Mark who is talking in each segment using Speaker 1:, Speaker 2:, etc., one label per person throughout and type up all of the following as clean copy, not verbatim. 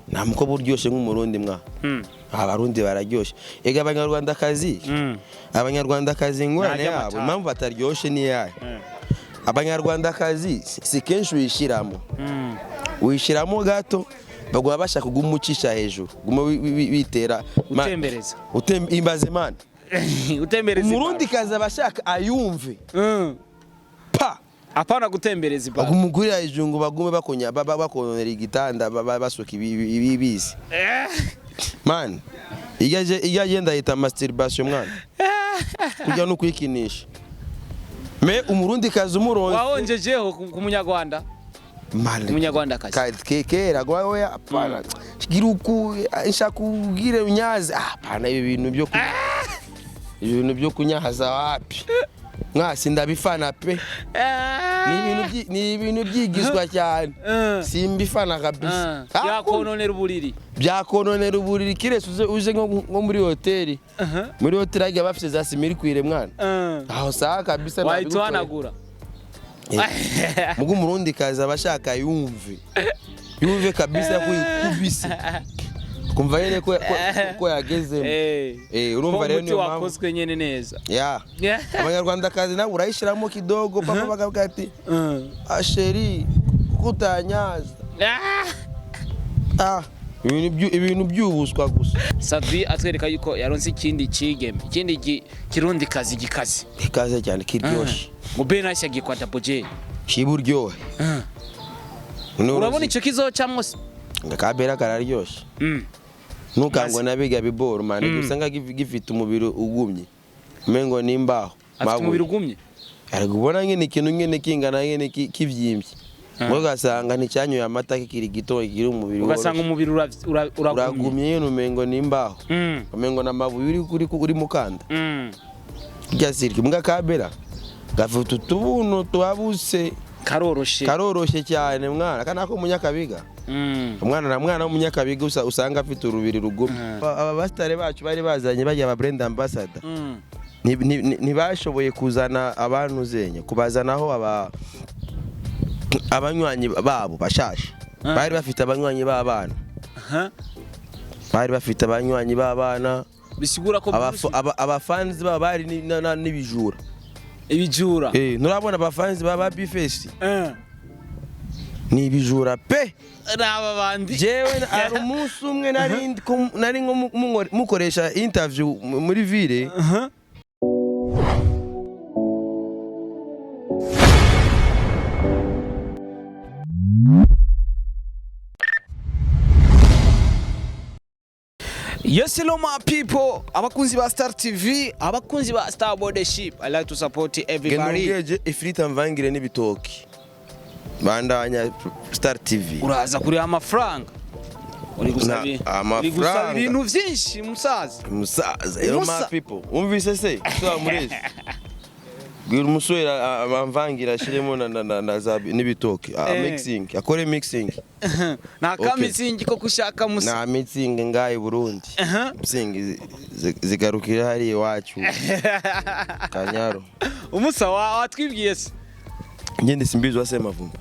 Speaker 1: nta mukobwa uryoshye nk'umurundi mwa abarundi bararyoshe ega abanyarwandakazi abanyarwandakazi ingorane yabo impamvu bataryoshye ni yayo abanyarwandakazi si kenshi wishiramo gato bagwa bashaka kugumucisha hejuru guma bitera
Speaker 2: utembereza
Speaker 1: imbaze man
Speaker 2: utembereza
Speaker 1: umurundi kazi abashaka ayumve pa
Speaker 2: apana gutembereza ibara
Speaker 1: umugurira ijungu bagume bakonya bakonera igitanda basuka ibibizi man iyaje ndahita masturbation mwana kujya no kwikinisha me umurundi kazi umuronze
Speaker 2: wahonjejeho ku munyarwanda umunyarwanda kazi
Speaker 1: kera gwawe apana giruku ishakugire unyaze apana ibintu byo kunyahaza wapi mwasi ndabifana pe ni ibintu byigizwa cyane simbifana kabisa byakononera uburiri kirese uje nko muri hoteli muri hoteli ajya bafite za simiri kwire mwana aho saha kabisa
Speaker 2: wahitwanagura
Speaker 1: mugu murundi kaza abashaka yumve kabisa kuyikubise kumva yene ko yageze urumva rero niyo
Speaker 2: wakozwe nyene neza
Speaker 1: abanyarwanda kazi nawe urayishiramo kidogo papa bagavuga ati asheri kutanyaza ibintu byubuswa gusa
Speaker 2: Sat-B atwereka yuko yaronse ikindi kigeme ikindi kirundi kazi
Speaker 1: gikaze cyane kiryoshye
Speaker 2: ngo benashya gikwata boje
Speaker 1: kiburyohe
Speaker 2: urabona ico kizocamwo
Speaker 1: ngakabera kararyoshye nukangwa nabiga biboro man usanga gifite umubiri ugumye mengo nimbaho
Speaker 2: afite umubiri ugumye
Speaker 1: ari kubona nyene ikintu nyene kingana nyene kivyimbye mugasanga ni cyanyo ya mata kiri gito kiri umubiri
Speaker 2: ugasanga umubiri
Speaker 1: uragumye nyene mengo nimbaho mengo namabuye uri mukanda ryasirike mbwa kabera gafuta utubuno twabuse karoroshe cyane mwana kana ko munyakabiga umwana w'umunyakabiga usanga afite urubiri rugumye aba bastare bacu bari bazanye bajya aba brand ambassador ntibashoboye kuzana abantu zenye kubazanaho abanywanyi babo bashashe bari bafite abanywanyi b'abana
Speaker 2: bisigura ko
Speaker 1: abafans baba bari n'ibijura nurabona abafans baba bifesi ni ibijura pe
Speaker 2: naba bandi
Speaker 1: jewe ari umunsi umwe nari nko mukoresha interview muri ville
Speaker 2: Yes, hello my people. Abakunzi ba Star TV, abakunzi ba Star Boardship. I like to support everybody.
Speaker 1: Genongeje ifrita mvangire n'ibitoki. Bandanya Star TV.
Speaker 2: Uraza kuri amafaranga. Uri gusaba ibintu byinshi musaza.
Speaker 1: Hello my people. Umvise se? So amurezi. Gwira umuswera amvangira ashiremo na zabi n'ibitoki. Mixing, akore mixing.
Speaker 2: Na kamixing ko kushaka musa.
Speaker 1: Na mixing ngaye Burundi. Mixing zigarukira hari iwacu. Kanyaro.
Speaker 2: Umusa watwibwiye se.
Speaker 1: Ngende Simbizi wasemavumba.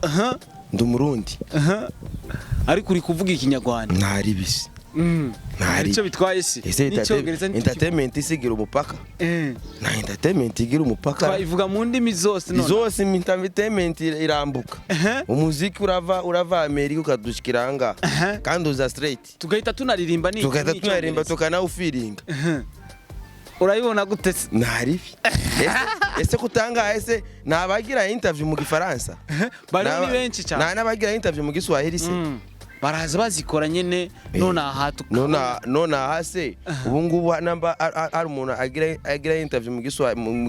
Speaker 1: Ndi Murundi.
Speaker 2: Ariko uri kuvuga ikinyarwanda.
Speaker 1: Ntari bisi.
Speaker 2: Nicyo bitwaye se.
Speaker 1: N'icyongereza entertainment isigira umupaka. Na entertainment igira umupaka.
Speaker 2: Twayivuga mu ndimi zose
Speaker 1: none. Zose entertainment irambuka. Umuziki urava Amerika ukadushikira anga. Kandi uza straight.
Speaker 2: Tugahita tunaririmba ni.
Speaker 1: Tugahita tunaririmba tukanaho feeling.
Speaker 2: Urayibona gute?
Speaker 1: Ntari. Ese kutanga ese nabagira interview mu Gifaransa.
Speaker 2: Bari ni benshi cyane.
Speaker 1: Nabagira interview mu Giswahili se.
Speaker 2: Baraza bazikora nyene
Speaker 1: nona hase ubungubu namba ari umuntu agira interview mu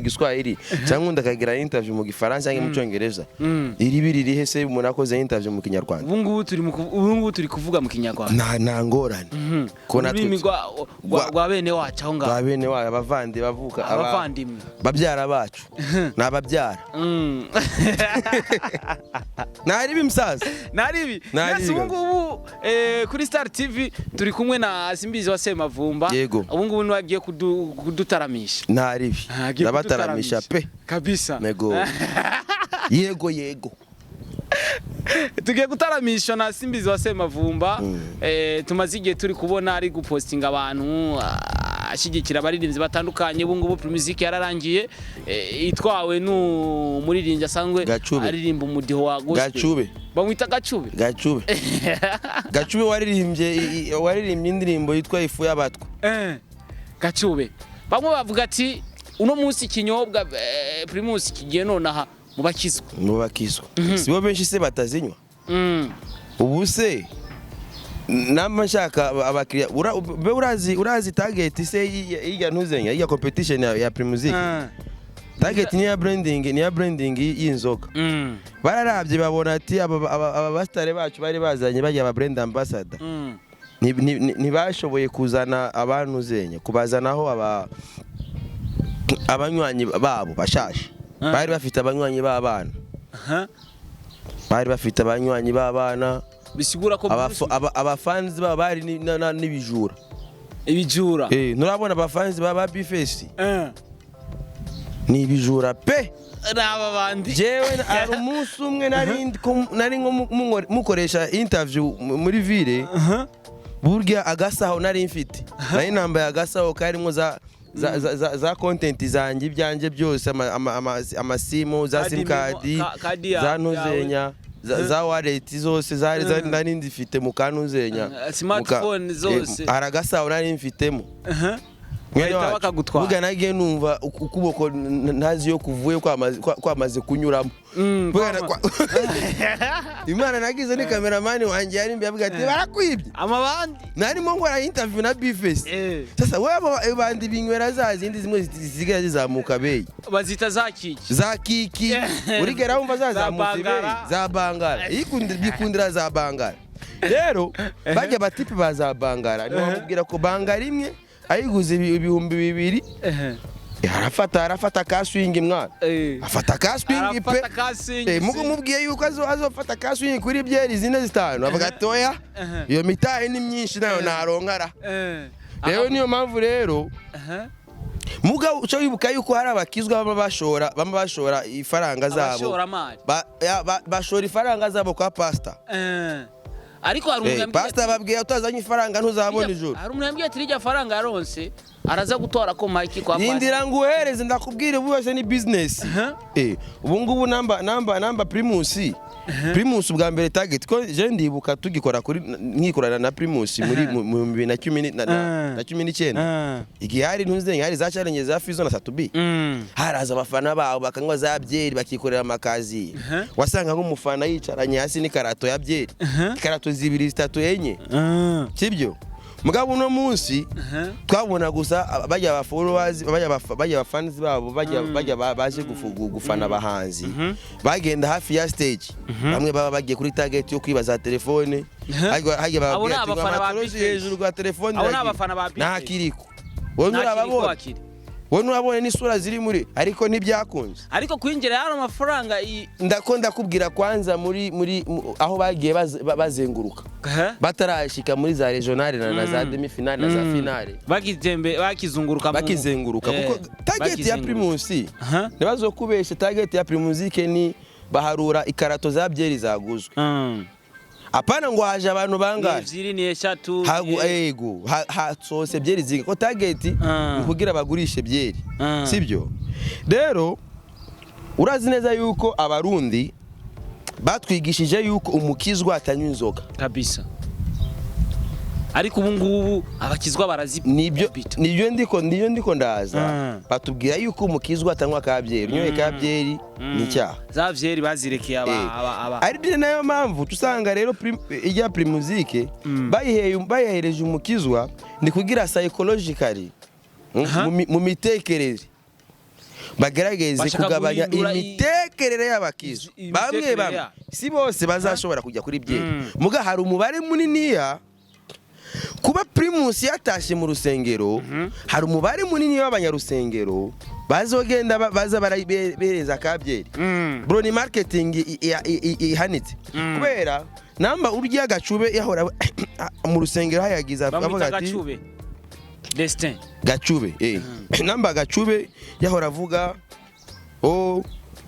Speaker 1: Giswahili cyangwa ndakagira interview mu Gifaransa cyangwa mu Cyongereza iribiri hese umuntu akoze interview mu Kinyarwanda
Speaker 2: ubungubu turi kuvuga mu Kinyarwanda
Speaker 1: nta ngorane
Speaker 2: ko natwe gwa bene wacu aho ngaho
Speaker 1: bene wa abavandi bavuka
Speaker 2: abavandimwe
Speaker 1: babyara bacu nababyara naribi msaza
Speaker 2: naribi ubungubu kuri Star TV turi kumwe na Simbizi wasemavumba ubungubu nwagiye kudutaramisha
Speaker 1: ntaribi ndabataramisha pe
Speaker 2: kabisa
Speaker 1: yego
Speaker 2: tugiye gutaramisha na Simbizi wa Semavumba tumaze igihe turi kubona ari gupostinga abantu ashigikira abaririmbyi batandukanye ubu ngubu music yararangiye itwawe n'umuririmbyi asanzwe aririmba umudiho wa gospel
Speaker 1: Gacube
Speaker 2: bamwita Gacube
Speaker 1: Gacube waririmbye indirimbo yitwa Ifu y'abatwa
Speaker 2: Gacube bamwe bavuga ati uno munsi ikinyobwa Primus kigiye nonaha mu bakizwa sibo benshi se batazinywa ubu se nama nshaka abakiriya urazi target se iya ntuzenya iya competition ya Primusic target ni ya branding y'inzoga bararabye babona ati aba bastare bacu bari bazanye bajya aba brand ambassador ntibashoboye kuzana abantu zenya kubazanaho abanywanyi babo bashashe bari bafite abanywanyi b'abana bisigura ko
Speaker 1: abafanzi baba bari n'ibijura nurabona abafanzi baba Bifesi ni ibijura pe
Speaker 2: naba bandi
Speaker 1: jewe ari umunsi umwe nari nko mukoresha interview muri ville burya agasaho nari mfite nari nambaye agasaho karimo za content zanjye byanje byose amasimo za sim card za ntuzenya za wallet zose zari nari ndifite mu kanuzenya
Speaker 2: smartphone zose
Speaker 1: aragasaho nari mfitemo buga nagiye numva ukuboko ntazi yo kuvuye kwamaze kunyuramo Imana nagize ni cameraman wanjye yari mbi avuga ati barakwibye
Speaker 2: amabandi
Speaker 1: narimo nkora interview na Bifesi sasa wewe bandi binywera zazindi zimwe zisigaye zizamuka beyi
Speaker 2: bazita
Speaker 1: zakiki urigera wumva zazamuka beyi za bangara bikundira za bangara rero bajya batipe bazabangara ni bamubwira ko bangara imwe ayiguze ibihumbi 200 arafata ka swing mwana afata ka swing pe mubwiye yuko azofata ka swing kuri byeri zine zitanu avuga toya iyo mitahe ni myinshi nayo naronkara rero niyo mpamvu rero muga cyo yibuka yuko hari abakizwa bama bashora ifaranga zabo bashora ifaranga zabo kwa pastor
Speaker 2: ariko hari
Speaker 1: pastor babwiye utazanye ifaranga ntuzabona ijuru
Speaker 2: hari umwambye ati rijya faranga yaronse araza gutora ko Mike kwa pastor
Speaker 1: Nindira nguhereze ndakubwire bwose ni business ubu ngubu namba Primus bwa mbere target ko je ndibuka tugikora kuri nkikorana na Primus muri 2019 igihe hari ntuzenye hari za challenge za Fizo na Sat-B haraza abafana babo bakanywa za byeri bakikorera amakazi wasanga nk'umufana yicaranye hasi ni karato ya byeri karato 2 3 enye kibyo mugabo uno munsi twabona gusa bajya ba followers bajya fans babo bajya baje gufana abahanzi bagenda hafi ya stage bamwe baba bagiye kuri target yo kwibaza telefone hajya bababwira ati amatoroshi hejuru kwa telefone nta kiriko wowe urabone n'isura ziri muri ariko ntibyakunze
Speaker 2: ariko kwinjira hano amafaranga
Speaker 1: ndakubwira kwanza muri aho bagiye bazenguruka batarashika muri za regionale na za demi finale na za finale bakizenguruka kuko target ya Primus ntibazokubesha target ya Primusic ni baharura ikarato za byeri zaguzwe apana ngo haje abantu bangaye
Speaker 2: ebyiri ni eshatu
Speaker 1: yego sose byeri zinga ko target kugira bagurishe byeri sibyo rero urazi neza yuko abarundi batwigishije yuko umukizwa atanywa inzoga
Speaker 2: kabisa ariko ubu ngubu abakizwa barazipita
Speaker 1: nibyo ndiko ndaza batubwira yuko umukizwa atanywa ka byeri nyoye ka byeri ni cyaha
Speaker 2: za byeri bazirekeye aba
Speaker 1: ari byo nayo mpamvu tusanga rero ijya Primusic bayihereje umukizwa ni kugira psychologically mu mitekerereze bagerageze kugabanya imitekerere y'abakizwa bamwe si bose bazashobora kujya kuri byeri muga hari umubare muniniya kuba Primus yatashe mu rusengero hari umubare munini w'abanyarusengero bazogenda baza barabereza kabyeri bro ni marketing ihanitse kubera namba urya Gacube yahora mu rusengero hayagiza avuga ati
Speaker 2: Destin
Speaker 1: Gacube namba Gacube yahora avuga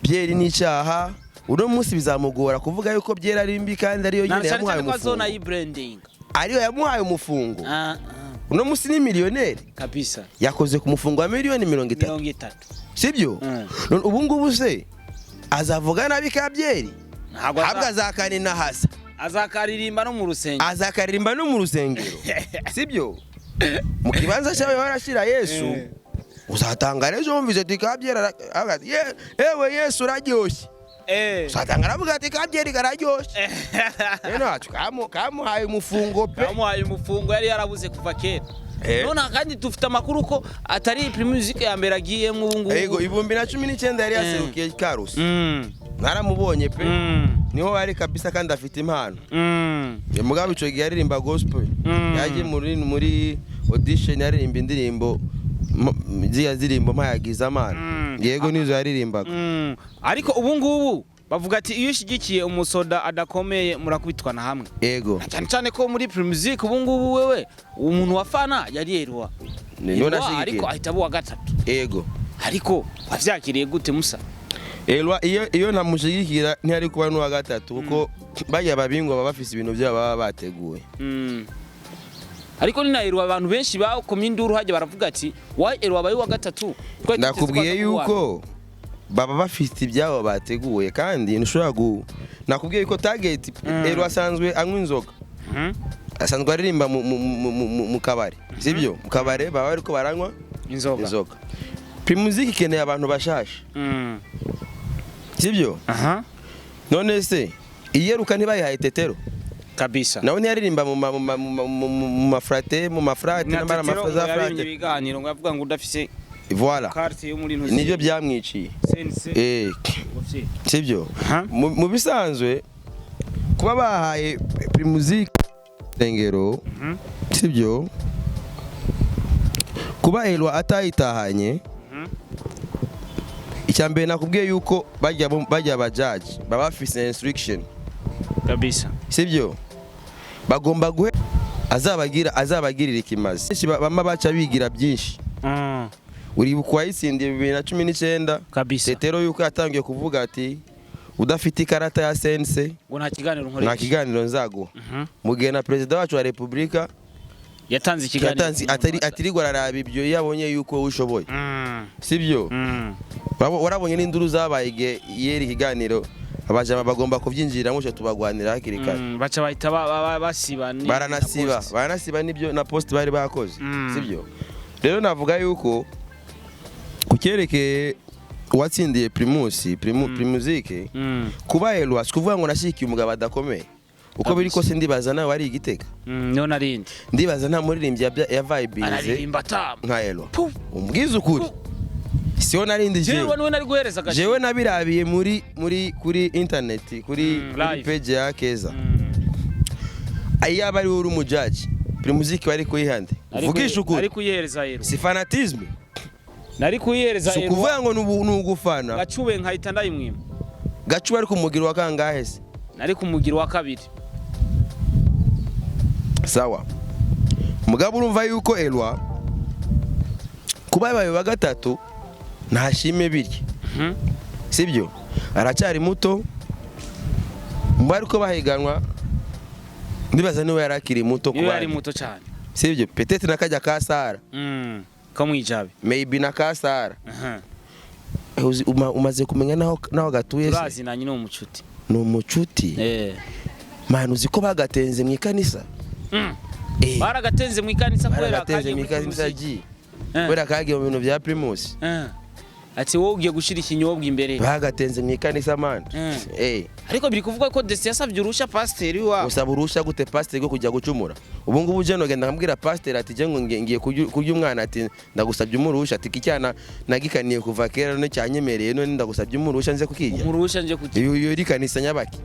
Speaker 1: byeri ni cyaha uno munsi bizamugora kuvuga yuko byera ari mbi kandi ariyo nyine yamuhaye umufungo ariyo yamuhaye umufungo uno munsi ni miliyoneri
Speaker 2: kabisa
Speaker 1: yakoze ku mufungo wa miliyoni 30 sibyo ubu ngubu se azavuga nabi kabyeri ntabwo azakanina hasa
Speaker 2: azakaririmba no mu rusengero sibyo mu kibanza cyawe warashira Yesu uzatangara ejo wumvise ati kabyera yewe Yesu uraryoshye uzatangara avuga ati kabyeri kararyoshye nacu kamuhaye umufungo pe kamuhaye umufungo yari yarabuze kuva kera none kandi dufite amakuru ko atari primusike ya mbere agiye mu bungu
Speaker 1: yego 2019 yari yaserukiye Karusi naramubonye pe niho ari kabisa kandi afite impano mugabo ico gihe yaririmba gospel yaje muri audition yaririmba indirimbo zirimbo mayagiza amana yego nizo yaririmbaga
Speaker 2: ariko ubu ngubu bavuga ati iyo ushigikiye umusoda adakomeye murakubitwana hamwe
Speaker 1: yego
Speaker 2: cyane ko muri primusike ubu ngubu wewe umuntu wafana yari Elwa ariko ahita abo wa gatatu
Speaker 1: yego
Speaker 2: ariko avyakiriye gute musa
Speaker 1: Elwa iyo namushigikira ntiyari kuba n'uwa gatatu kuko bajya babingwa baba bafise ibintu byabo baba bateguye
Speaker 2: ariko ni na Elwa abantu benshi bakomye induru haje baravuga ati why Elwa bayi wa gatatu
Speaker 1: nakubwiye yuko baba bafite ibyabo bateguye kandi ntushobora nakubwiye yuko target Elwa asanzwe anywa inzoga asanzwe aririmba mu kabari sibyo mu kabare baba ariko baranywa inzoga primusike ikeneye abantu bashasha sibyo none se iyeruka ntibayihaye Tetero
Speaker 2: kabisa
Speaker 1: nawe ntiyaririmba mu mafrate n'amara mafaza frate
Speaker 2: ibiganiro ngo avuga ngo udafise
Speaker 1: voilà nibyo byamwiciye sibyo mu bisanzwe kuba bahaye primusike rengero sibyo kuba Elwa atayitahanye icyambere nakubwiye yuko bajya abajaji baba bafise instruction
Speaker 2: kabisa
Speaker 1: sibyo bagomba guhe azabagirira ikimazi bama baca bigira byinshi uribuka wayitsindiye 2019
Speaker 2: kabisa
Speaker 1: Tetero yuko yatangiye kuvuga ati udafite ikarata ya sense
Speaker 2: ngo nta
Speaker 1: kiganiro nzaguha mu gihe na president wacu wa Republika
Speaker 2: yatanze ikiganiro
Speaker 1: atirigwa araraba ibyo yabonye yuko ushoboye sibyo warabonye n'induru zabaye igihe yeri ikiganiro abajama bagomba kubyinjira musho tubagwanira hakiri kare
Speaker 2: baca bahita basibana
Speaker 1: baranasiba nibyo na post bari bakoze sibyo rero navuga yuko kukereke watsindiye primusike kuba Elwa kuvuga ngo nashikiye umugabo adakomeye uko biri kose ndibaza nawe ari igitega
Speaker 2: none arindi
Speaker 1: ndibaza nta muririmbyi ya vibinze nka Elwa umbwiza ukuri siyo narindi jewe nabirabiye kuri internet kuri page ya Keza ayaba ari uri umujaji primusike bari kuyihande uvugisha ukuri
Speaker 2: ari kuyihereza Elwa
Speaker 1: si fanatisme
Speaker 2: nari kuyihereza Elwa
Speaker 1: kuvuga ngo n'ugufana
Speaker 2: gacube nkahita ndayimwima
Speaker 1: gacube ari kumugira wa kangahe se
Speaker 2: nari kumugira wa kabiri
Speaker 1: sawa mugabo urumva yuko Elwa kuba yabaye wa gatatu ntashime birye sibyo aracyari muto mbari ko bahiganwa ndibaza niwe yarakiri muto
Speaker 2: kuba yari muto cyane
Speaker 1: sibyo petete nakajya kasara
Speaker 2: ko mwijabe
Speaker 1: maybe nakasara umaze kumenya naho gatuye se
Speaker 2: urazi nanyi
Speaker 1: no umucuti manu ziko bagatenze mu ikanisa
Speaker 2: baragatenze mu ikanisa
Speaker 1: kubera kagiye mu bintu bya Primus
Speaker 2: ati wowe ugiye gushira ikinyobwa imbere
Speaker 1: bagatenze mu ikanisa man
Speaker 2: ariko biri kuvuga ko Desi yasavye urusha pasiteri wa
Speaker 1: usaba urusha gute pasiteri go kujya gucumura ubu ngubu je nogenda nkambwira pasiteri ati je ngo ngiye kurya umwana ati ndagusabye umurusha ati kicyana nagikaniye kuva kera no cyanyemereye none ndagusabye umurusha nze kukijya
Speaker 2: umurusha nje kujya
Speaker 1: iyo iri kanisa nyabaki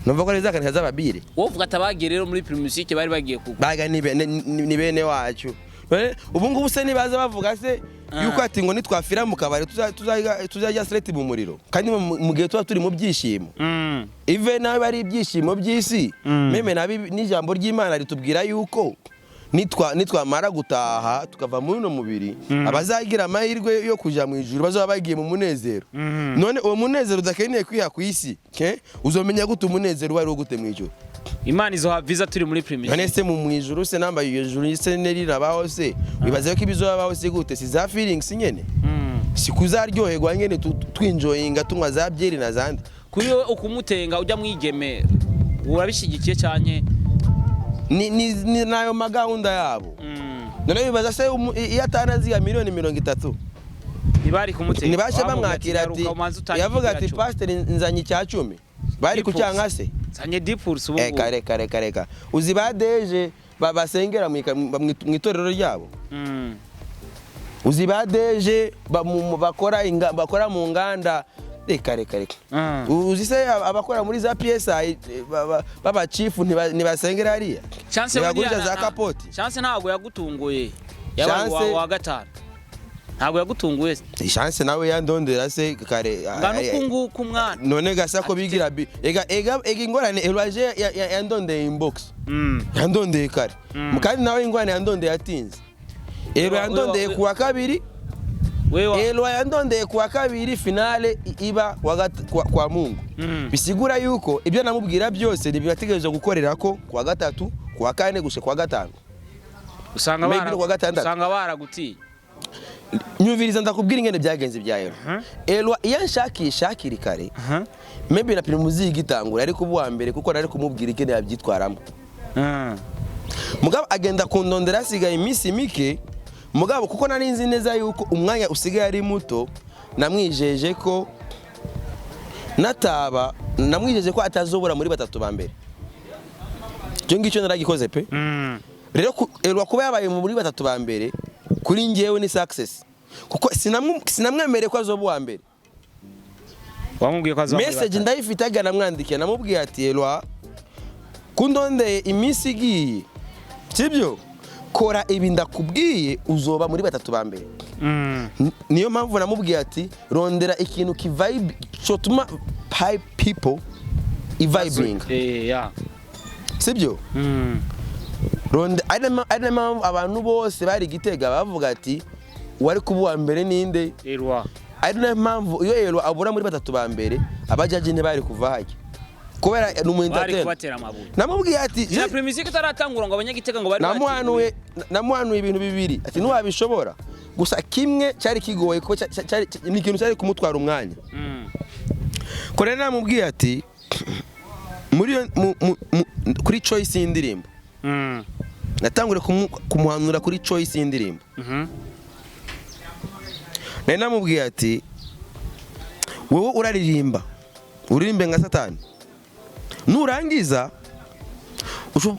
Speaker 1: numva ko reza kanisa z'ababire
Speaker 2: wowe uvuga tabagire rero muri primusike bari bagiye kugwa
Speaker 1: baga ni bene wacu ubu ngubu se nibaza bavuga se yuko ati ngo nitwafira mu kabare tuzajya straight mu muriro kandi mu gihe tuba turi mu byishimo even nawe bari ibyishimo by'isi meme nabi n'ijambo ry'Imana ritubwira yuko nitwamara gutaha tukava muri no mubiri abazagira amahirwe yo kuja mu ijuru bazaba bagiye mu munezero none uwo munezero udakeneye kwiha ku isi uzomenya gute umunezero wari wo gute mu ijuru
Speaker 2: Imana izo haviza turi muri premier
Speaker 1: none se mu ijuru se namba iyo ijuru se nerirabaho se wibaze ko ibizobaho se gute si za feelings nyene sikuzaryoherwa nyene twinjoyinga tunywa za byeri na zandi
Speaker 2: kuri wowe ukumutenga ujya mwigeme urabishigikiye cyane
Speaker 1: ni nayo magahunda yabo none bibaza se iyo atanaziga miliyoni 30
Speaker 2: ntibari kumutenga
Speaker 1: ntibashe bamwakira ati yavuga ati pastor nzanye cya 10 bari kucyanga se
Speaker 2: zanye 10% ubu
Speaker 1: kare uzi badeje babasengera mu itorero ryabo uzi badeje bakora mu nganda reka uzi se abakora muri za PSI baba chief ntibasengera hariya
Speaker 2: chance
Speaker 1: bagurisha za kapoti
Speaker 2: chance ntago yagutunguye yabaye wa gatanu ntago yagutunguye
Speaker 1: chance nawe yandondera se kare
Speaker 2: nganukungu kumwana
Speaker 1: none gasa ko bigira ega ingorane elwaje yandondeye inbox yandondeye kare kandi nawe ingorane yandondeye atinze yandondeye kuwa kabiri Elwa yandondeye kuwa kabiri finale iba kwa Mungu bisigura yuko ibyo namubwira byose nibibategereje gukorera ko kuwa gatatu kuwa kane gushe kuwa gatanu
Speaker 2: usanga baragutiye
Speaker 1: nyumviriza ndakubwira ingene byagenze bya Elwa yanshakisha kiri kare maybe na primuzi igitangura ariko ubu wa mbere kuko nari kumubwira ingene yabyitwaramo mugabo agenda kundondera asigaye iminsi mike mugabo kuko nari nzi neza yuko umwanya usigaye ari muto namwijeje ko namwijeje ko atazobora muri batatu ba mbere cyo ngicyo naragikoze pe rero Elwa kuba yabaye muri batatu ba mbere kuri ngewe ni success kuko sinamwemereye ko azoba wa mbere
Speaker 2: wamubwiye ko azoba
Speaker 1: message ndayifite agana namwandikiye namubwiye ati Elwa kundondeye iminsi igiye sibyo kora ibi ndakubwiye uzoba muri batatu ba mbere niyo mpamvu namubwiye ati rondera ikintu ki vibe chotuma people vibing sibyo ronde adama abantu bose bari Gitega bavuga ati wari kubuwa mbere ninde
Speaker 2: Elwa
Speaker 1: adama mpamvu iyo Elwa abura muri batatu ba mbere abajaji ne bari kuva haje kubera
Speaker 2: n'umuentertainer
Speaker 1: namubwiye ati
Speaker 2: ya premisique taratangura ngo abanyagitega ngo bari
Speaker 1: namuhanuye ibintu bibiri ati nuwabishobora gusa kimwe cyari kigoye ko ni ikintu cyari kumutwara umwanya kore namubwiye ati muri kuri choice y'indirimbo natangure kumuhanura kuri choice y'indirimbo nari namubwiye ati wowe uririmbe nka Satani nurangiza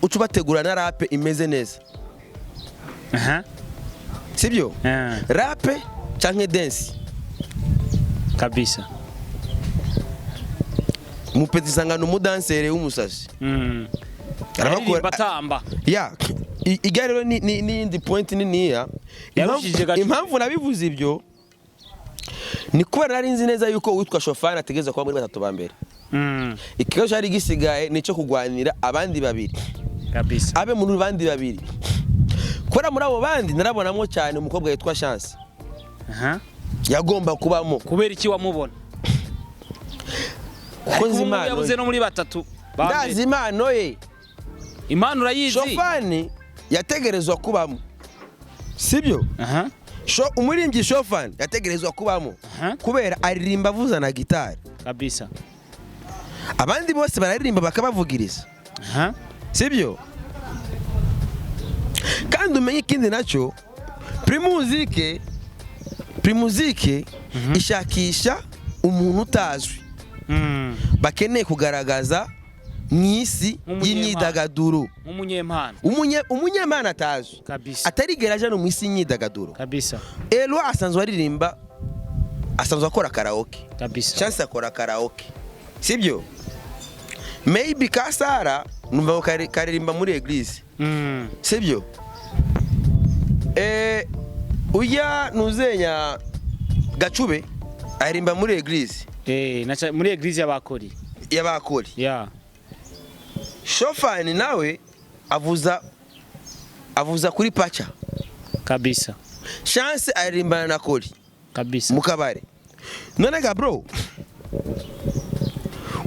Speaker 1: ucubategura na rap imeze neza sibyo rap canke dance
Speaker 2: kabisa
Speaker 1: mupeti sangano umudansere w'umusazi
Speaker 2: batamba
Speaker 1: igarero ni indi point niniya impamvu nabivuze ibyo ni kuba nari nzi neza yuko witwa Shofana ategeza kuba muri batatu ba mbere ikibazo cyari gisigaye nico kugwanira abandi babiri
Speaker 2: kabisa
Speaker 1: abe muri bandi babiri kora muri abo bandi narabonamo cyane umukobwa yitwa Chance yagomba kubamo
Speaker 2: kubera iki wamubona
Speaker 1: kuko nzimano
Speaker 2: yabuze no muri batatu
Speaker 1: ndazi impano ye
Speaker 2: impano urayizi
Speaker 1: Shofani yategerezwa kubamo sibyo umurimbyi Shofani yategerezwa kubamo kubera aririmba avuza na gitari
Speaker 2: kabisa
Speaker 1: abandi bose bararirimba bakabavugiriza sibyo kandi umenye ikindi nacyo primuzike ishakisha umuntu utazwi bakeneye kugaragaza mwisi y'imyidagaduro umunyempano atazwi atarigeraje no mwisi y'imyidagaduro
Speaker 2: kabisa
Speaker 1: Elwa asanzwe aririmba asanzwe akora karaoke
Speaker 2: kabisa
Speaker 1: Chance akora karaoke sibyo maybe Kasara numva karirimba muri eglise sibyo uya nuzenya Gacube aririmba muri eglise
Speaker 2: muri eglise y'abakori
Speaker 1: Shofani nawe avuza avuza kuri pacha
Speaker 2: kabisa.
Speaker 1: Chance aririmbana na Koli
Speaker 2: kabisa
Speaker 1: mu kabare. None ga bro,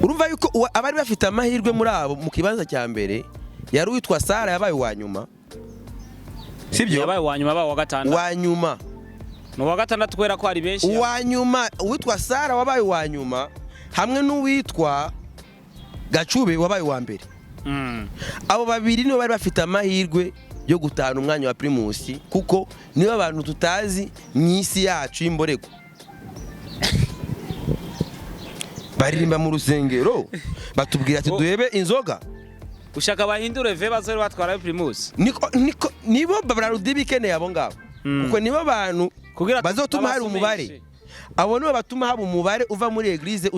Speaker 1: urumva yuko abari bafite amahirwe muri abo mu kibanza cya mbere yari witwa Sara yabaye wa nyuma, sibyo?
Speaker 2: Yabaye wa nyuma, wa gatandatu.
Speaker 1: Wa nyuma
Speaker 2: no wa gatandatu kwera ko ari benshi.
Speaker 1: Wa nyuma witwa Sara wabaye wa nyuma hamwe n'uwitwa Gacube wabaye wa mbere. Abo babiri nibo bari bafite amahirwe yo gutana umwanya wa Primus kuko niba abantu tutazi mwisi yacu y'imborego. Baririmba mu rusengero batubwira ati duhebe inzoga.
Speaker 2: Ushaka bahindure ve bazore batwara Primus.
Speaker 1: Niko nibo Melodie bikeneye abo ngabo. Kuko nibo abantu bazotuma hari umubare. Abo nibo batuma haba umubare uva muri eglise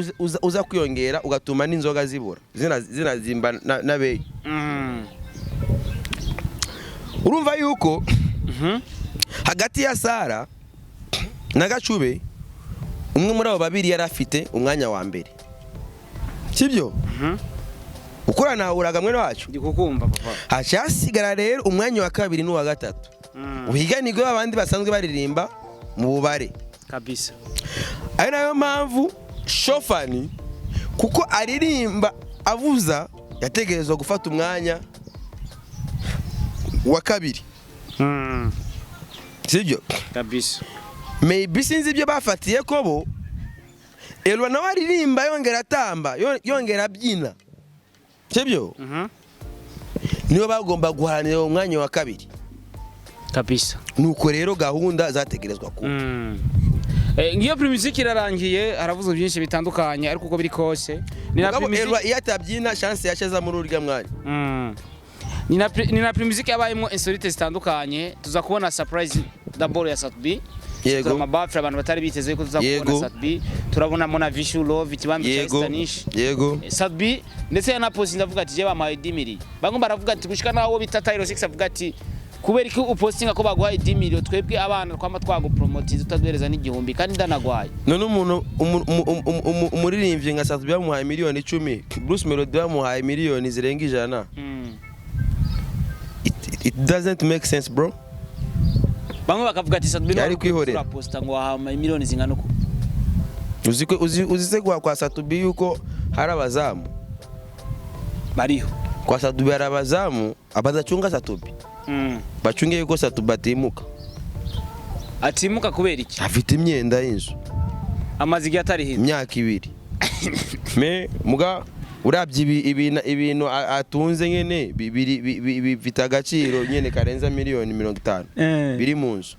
Speaker 1: uza kwiyongera ugatuma n'inzoga zibura. Zinazimba nabe. Urumva yuko hagati ya Sara na Gacube umwe muri abo babiri yari afite umwanya wa mbere, sibyo? Ukora nahuraga mwe wacu
Speaker 2: ndikukumva papa.
Speaker 1: Hacasigara rero umwanya wa kabiri n'uwa gatatu uhiganirwe abandi basanzwe baririmba mu bubare
Speaker 2: kabisa.
Speaker 1: Ari nayo mpamvu Shofani kuko aririmba avuza yategerezwa gufata umwanya wa kabiri, sibyo?
Speaker 2: Kabisa.
Speaker 1: Maybe sinzi ibyo bafatiye ko bo Elwa nawe aririmba yongera atamba yongera abyina, sibyo? Niyo bagomba guharanira umwanya wa kabiri
Speaker 2: kabisa.
Speaker 1: Nuko rero gahunda zategerezwa ku
Speaker 2: ngiyo Primus irarangiye haravuze byinshi bitandukanye ariko uko biri kose
Speaker 1: ni na Primus Elwa iyatabyina chance yasheza muri urya mwanya.
Speaker 2: Ni na Primus yabayemo insolite zitandukanye, tuza kubona surprise double ya Sat-B.
Speaker 1: Yego.
Speaker 2: Amabafu abantu batari biteze ko tuza kubona Sat-B. Turabona mona visual love ikibambi cya Stanish.
Speaker 1: Yego.
Speaker 2: Sat-B ndetse yanapost ndavuga ati je bamaye 10 million. Bango baravuga ati gushika nawo bita Tyro 6 avuga ati kubera iki upostinga ko baguhaye 10 million twebwe abana twama twago promote tutaduhereza n'igihumbi kandi ndanagwaye.
Speaker 1: None umuntu umuririmbyi nka Sat-B bamuhaye miliyoni 10, Bruce Melodie bamuhaye miliyoni zirenga 100. It doesn't make sense, bro.
Speaker 2: Bamwe bakavuga ati Sat-B
Speaker 1: yari kwihorera
Speaker 2: posta ngo hama miliyoni zingana uko.
Speaker 1: Uzise kwa Sat-B yuko hari abazamu
Speaker 2: bariho.
Speaker 1: Kwa Sat-B hari abazamu abadacunga Sat-B. Bacunge yuko Sat-B atimuka.
Speaker 2: Atimuka kubera iki?
Speaker 1: Afite imyenda y'inzu.
Speaker 2: Amazigi atari hino.
Speaker 1: Imyaka 2. Muga urabye ibintu atunze nyene bifite agaciro nyene karenza miliyoni 50 biri mu nzu.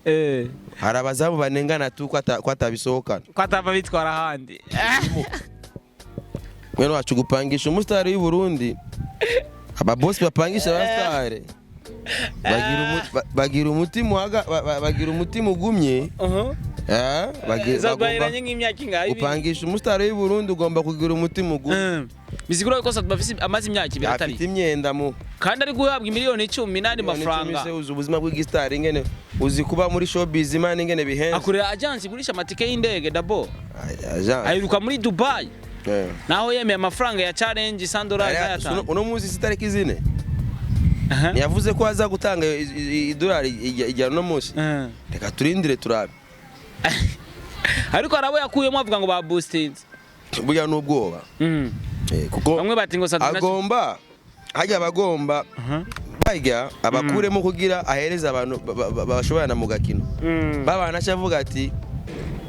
Speaker 1: Hari abazamu banengana tu ko atabisohokana.
Speaker 2: Ko atava bitwara handi.
Speaker 1: Mwene wacu gupangisha umusitari w'u Burundi. Aba boss bapangisha abastare. Bagira umutima ugumye.
Speaker 2: Bagiranye nk'imyaka ingahe.
Speaker 1: Upangisha umusitari w'u Burundi ugomba kugira umutima ugumye.
Speaker 2: Bizigura ko Sat-B bafise amazi imyaka 2 atari.
Speaker 1: Afite imyenda mu.
Speaker 2: Kandi ari guhabwa miliyoni 10 nandi mafaranga.
Speaker 1: Uzi ubuzima bw'igistari ngene uzi kuba muri showbiz imana ngene bihenze.
Speaker 2: Akorera agence gurisha amatike y'indege dabo. Ayiruka muri Dubai. Naho yemeye amafaranga ya challenge $100 yatanga.
Speaker 1: Uno muzi sitariki zine. Yavuze ko aza gutanga $1 ijyana no munsi. Reka turindire turabe.
Speaker 2: Ariko arabo yakuyemo avuga ngo ba boostinze.
Speaker 1: Burya n'ubwoba. Kuko
Speaker 2: bamwe bati ngo Sat-B
Speaker 1: agomba hajya bagomba bajya abakuremo kugira ahereza abantu bashobora na mugakino. Babana cyavuga ati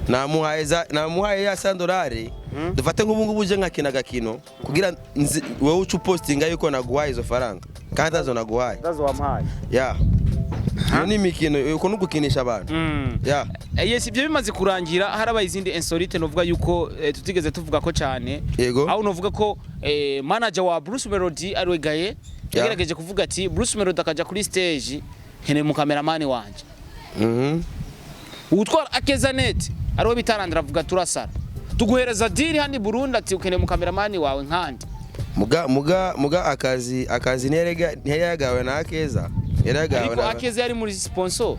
Speaker 1: namuhaye ya $100 dufate nk'ubu ngubu je nkakina gakino kugira wowe ucu postinga yuko naguhaye izo faranga kandi azo naguhaye
Speaker 2: ndazo wampaye
Speaker 1: ni mikino uko nugukinisha abantu.
Speaker 2: Yes, ibyo bimaze kurangira haraba izindi insolite novuga yuko tutigeze tuvuga ko cyane. Aho novuga ko manager wa Bruce Melodie ariwe Gaye yagerageje kuvuga ati Bruce Melodie akaja kuri stage nkene mu cameraman wanje. Utwara Akezanet ariwe bitarandira avuga turasara tuguhereza deal handi Burundi ati ukene mu cameraman wawe nkandi.
Speaker 1: Muga akazi ntiyagawe na Akeza.
Speaker 2: Ariko Akeza yari muri sponsor.